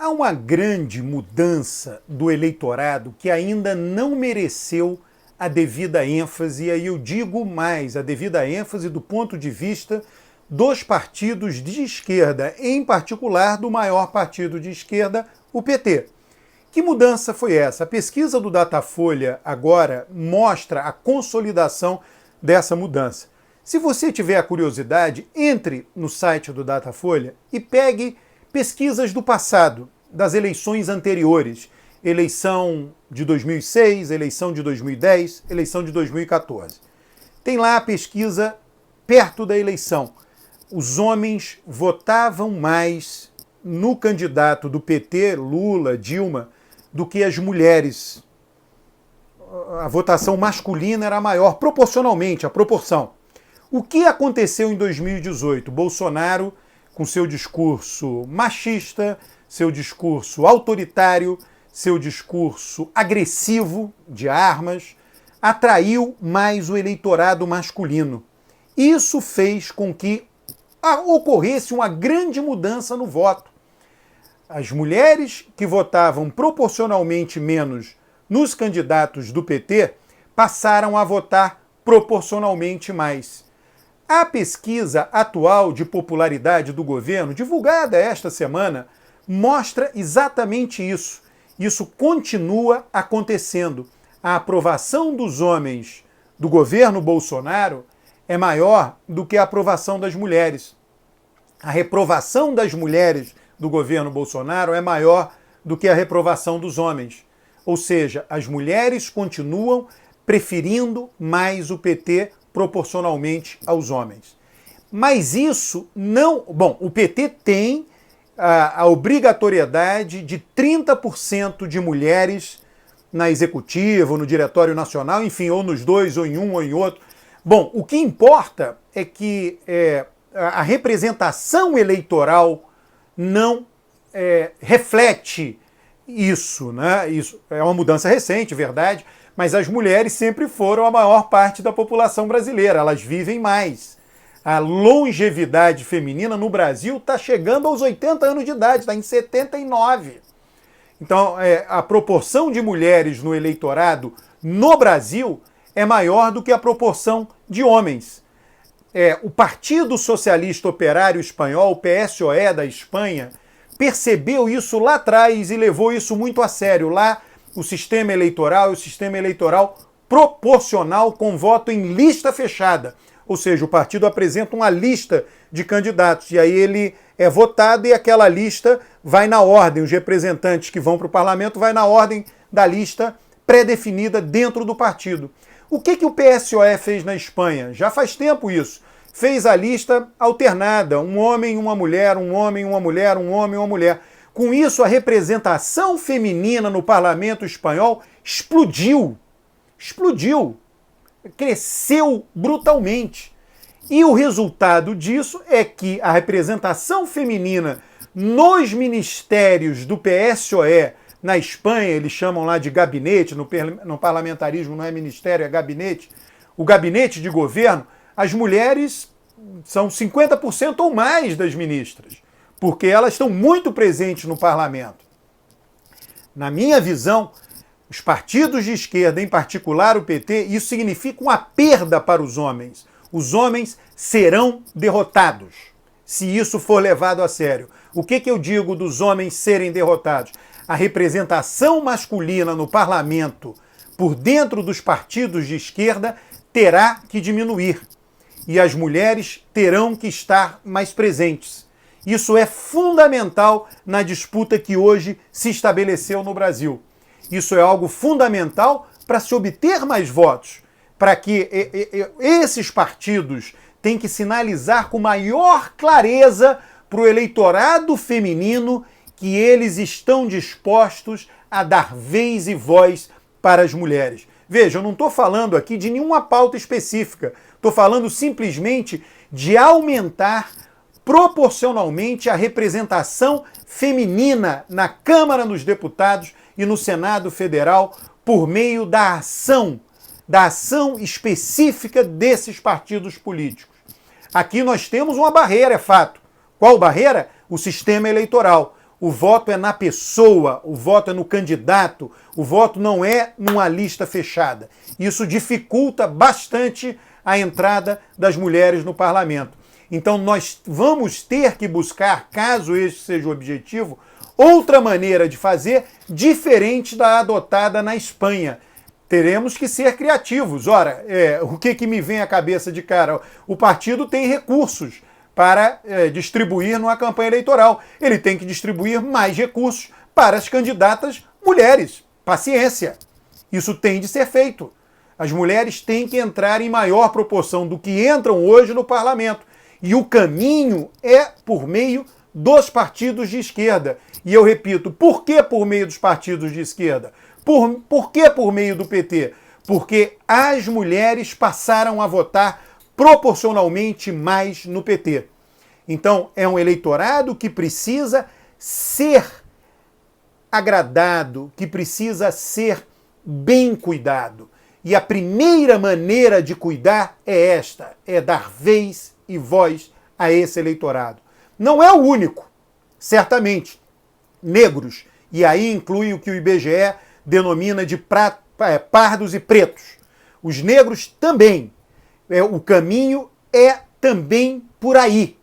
Há uma grande mudança do eleitorado que ainda não mereceu a devida ênfase, e aí eu digo mais, a devida ênfase do ponto de vista dos partidos de esquerda, em particular do maior partido de esquerda, o PT. Que mudança foi essa? A pesquisa do Datafolha agora mostra a consolidação dessa mudança. Se você tiver a curiosidade, entre no site do Datafolha e pegue pesquisas do passado, das eleições anteriores. Eleição de 2006, eleição de 2010, eleição de 2014. Tem lá a pesquisa perto da eleição. Os homens votavam mais no candidato do PT, Lula, Dilma, do que as mulheres. A votação masculina era maior, proporcionalmente, a proporção. O que aconteceu em 2018? Bolsonaro, com seu discurso machista, seu discurso autoritário, seu discurso agressivo de armas, atraiu mais o eleitorado masculino. Isso fez com que ocorresse uma grande mudança no voto. As mulheres que votavam proporcionalmente menos nos candidatos do PT passaram a votar proporcionalmente mais. A pesquisa atual de popularidade do governo, divulgada esta semana, mostra exatamente isso. Isso continua acontecendo. A aprovação dos homens do governo Bolsonaro é maior do que a aprovação das mulheres. A reprovação das mulheres do governo Bolsonaro é maior do que a reprovação dos homens. Ou seja, as mulheres continuam preferindo mais o PT proporcionalmente aos homens. Mas isso não... Bom, o PT tem a obrigatoriedade de 30% de mulheres na executiva, ou no diretório nacional, enfim, ou nos dois, ou em um, ou em outro. Bom, o que importa é que a representação eleitoral não reflete isso, né? Isso é uma mudança recente, verdade, mas as mulheres sempre foram a maior parte da população brasileira, elas vivem mais. A longevidade feminina no Brasil está chegando aos 80 anos de idade, está em 79. Então, a proporção de mulheres no eleitorado no Brasil é maior do que a proporção de homens. O Partido Socialista Operário Espanhol, o PSOE da Espanha, percebeu isso lá atrás e levou isso muito a sério. Lá, o sistema eleitoral é o sistema eleitoral proporcional com voto em lista fechada. Ou seja, o partido apresenta uma lista de candidatos e aí ele é votado e aquela lista vai na ordem. Os representantes que vão para o parlamento vai na ordem da lista pré-definida dentro do partido. O que o PSOE fez na Espanha? Já faz tempo isso. Fez a lista alternada, um homem, uma mulher, um homem, uma mulher, um homem, uma mulher. Com isso, a representação feminina no parlamento espanhol explodiu. Explodiu. Cresceu brutalmente. E o resultado disso é que a representação feminina nos ministérios do PSOE na Espanha, eles chamam lá de gabinete, no parlamentarismo não é ministério, é gabinete, o gabinete de governo, as mulheres são 50% ou mais das ministras, porque elas estão muito presentes no parlamento. Na minha visão, os partidos de esquerda, em particular o PT, isso significa uma perda para os homens. Os homens serão derrotados, se isso for levado a sério. O que eu digo dos homens serem derrotados? A representação masculina no parlamento, por dentro dos partidos de esquerda, terá que diminuir. E as mulheres terão que estar mais presentes. Isso é fundamental na disputa que hoje se estabeleceu no Brasil. Isso é algo fundamental para se obter mais votos, para que esses partidos têm que sinalizar com maior clareza para o eleitorado feminino que eles estão dispostos a dar vez e voz para as mulheres. Veja, eu não estou falando aqui de nenhuma pauta específica, estou falando simplesmente de aumentar proporcionalmente a representação feminina na Câmara dos Deputados e no Senado Federal por meio da ação específica desses partidos políticos. Aqui nós temos uma barreira, é fato. Qual barreira? O sistema eleitoral. O voto é na pessoa, o voto é no candidato, o voto não é numa lista fechada. Isso dificulta bastante a entrada das mulheres no parlamento. Então nós vamos ter que buscar, caso este seja o objetivo, outra maneira de fazer diferente da adotada na Espanha. Teremos que ser criativos. Ora, o que me vem à cabeça de cara? O partido tem recursos para distribuir numa campanha eleitoral. Ele tem que distribuir mais recursos para as candidatas mulheres. Paciência. Isso tem de ser feito. As mulheres têm que entrar em maior proporção do que entram hoje no parlamento. E o caminho é por meio dos partidos de esquerda. E eu repito, por que por meio dos partidos de esquerda? Por que por meio do PT? Porque as mulheres passaram a votar proporcionalmente mais no PT. Então, é um eleitorado que precisa ser agradado, que precisa ser bem cuidado. E a primeira maneira de cuidar é esta, é dar vez e voz a esse eleitorado. Não é o único, certamente. Negros, e aí inclui o que o IBGE denomina de pardos e pretos. Os negros também. O caminho é também por aí.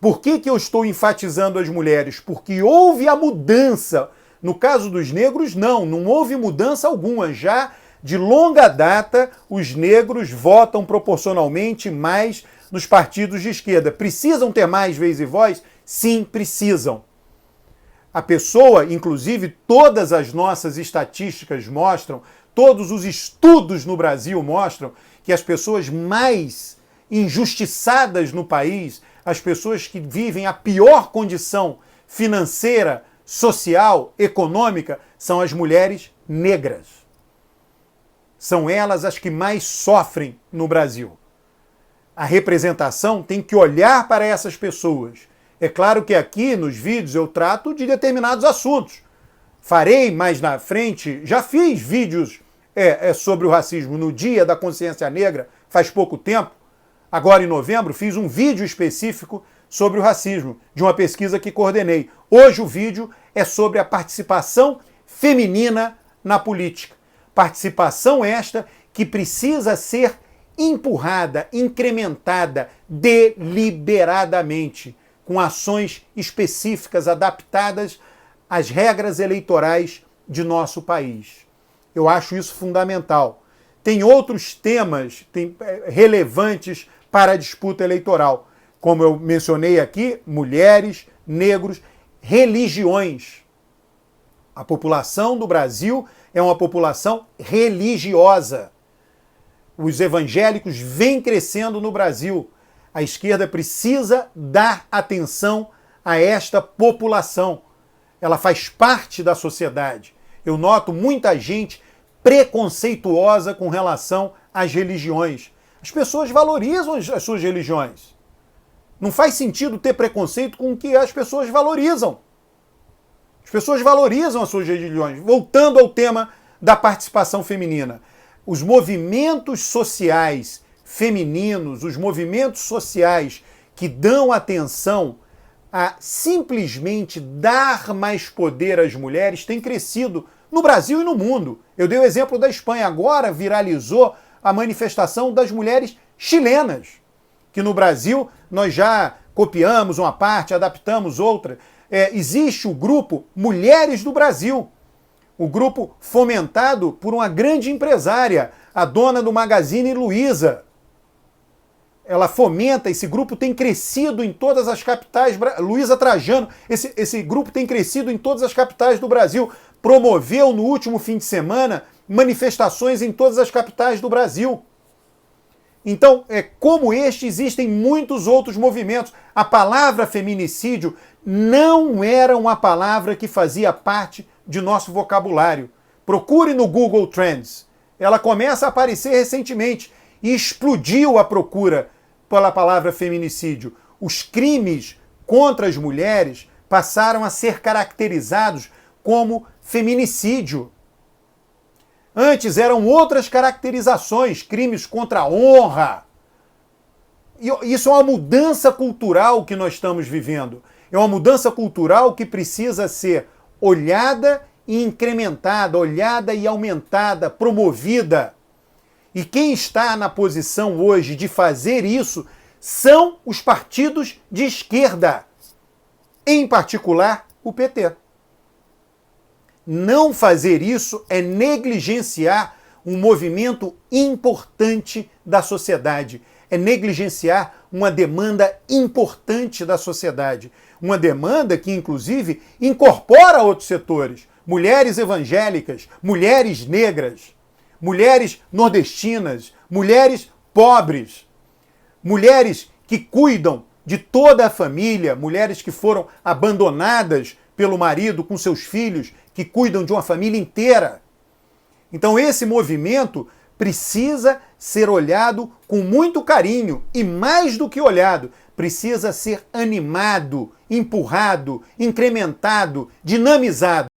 Por que eu estou enfatizando as mulheres? Porque houve a mudança. No caso dos negros, não houve mudança alguma. Já de longa data, os negros votam proporcionalmente mais nos partidos de esquerda. Precisam ter mais vez e voz? Sim, precisam. A pessoa, inclusive, todas as nossas estatísticas mostram, todos os estudos no Brasil mostram que as pessoas mais injustiçadas no país, as pessoas que vivem a pior condição financeira, social, econômica, são as mulheres negras. São elas as que mais sofrem no Brasil. A representação tem que olhar para essas pessoas. É claro que aqui nos vídeos eu trato de determinados assuntos. Farei mais na frente, já fiz vídeos sobre o racismo no Dia da Consciência Negra, faz pouco tempo. Agora em novembro fiz um vídeo específico sobre o racismo, de uma pesquisa que coordenei. Hoje o vídeo é sobre a participação feminina na política. Participação esta que precisa ser empurrada, incrementada, deliberadamente, com ações específicas adaptadas às regras eleitorais de nosso país. Eu acho isso fundamental. Tem outros temas relevantes para a disputa eleitoral, como eu mencionei aqui, mulheres, negros, religiões. A população do Brasil é uma população religiosa. Os evangélicos vêm crescendo no Brasil. A esquerda precisa dar atenção a esta população. Ela faz parte da sociedade. Eu noto muita gente preconceituosa com relação às religiões. As pessoas valorizam as suas religiões. Não faz sentido ter preconceito com o que as pessoas valorizam. As pessoas valorizam as suas religiões. Voltando ao tema da participação feminina. Os movimentos sociais femininos, os movimentos sociais que dão atenção a simplesmente dar mais poder às mulheres têm crescido no Brasil e no mundo. Eu dei o exemplo da Espanha, agora viralizou a manifestação das mulheres chilenas, que no Brasil nós já copiamos uma parte, adaptamos outra. Existe o grupo Mulheres do Brasil, o grupo fomentado por uma grande empresária, a dona do Magazine Luiza. Ela fomenta, esse grupo tem crescido em todas as capitais, Luiza Trajano, esse grupo tem crescido em todas as capitais do Brasil, promoveu no último fim de semana manifestações em todas as capitais do Brasil. Então, como este, existem muitos outros movimentos. A palavra feminicídio não era uma palavra que fazia parte de nosso vocabulário. Procure no Google Trends. Ela começa a aparecer recentemente e explodiu a procura pela palavra feminicídio. Os crimes contra as mulheres passaram a ser caracterizados como feminicídio. Antes eram outras caracterizações, crimes contra a honra. E isso é uma mudança cultural que nós estamos vivendo. É uma mudança cultural que precisa ser olhada e incrementada, olhada e aumentada, promovida. E quem está na posição hoje de fazer isso são os partidos de esquerda, em particular o PT. Não fazer isso é negligenciar um movimento importante da sociedade, é negligenciar uma demanda importante da sociedade, uma demanda que, inclusive, incorpora outros setores, mulheres evangélicas, mulheres negras, mulheres nordestinas, mulheres pobres, mulheres que cuidam de toda a família, mulheres que foram abandonadas pelo marido com seus filhos, que cuidam de uma família inteira. Então esse movimento precisa ser olhado com muito carinho e, mais do que olhado, precisa ser animado, empurrado, incrementado, dinamizado.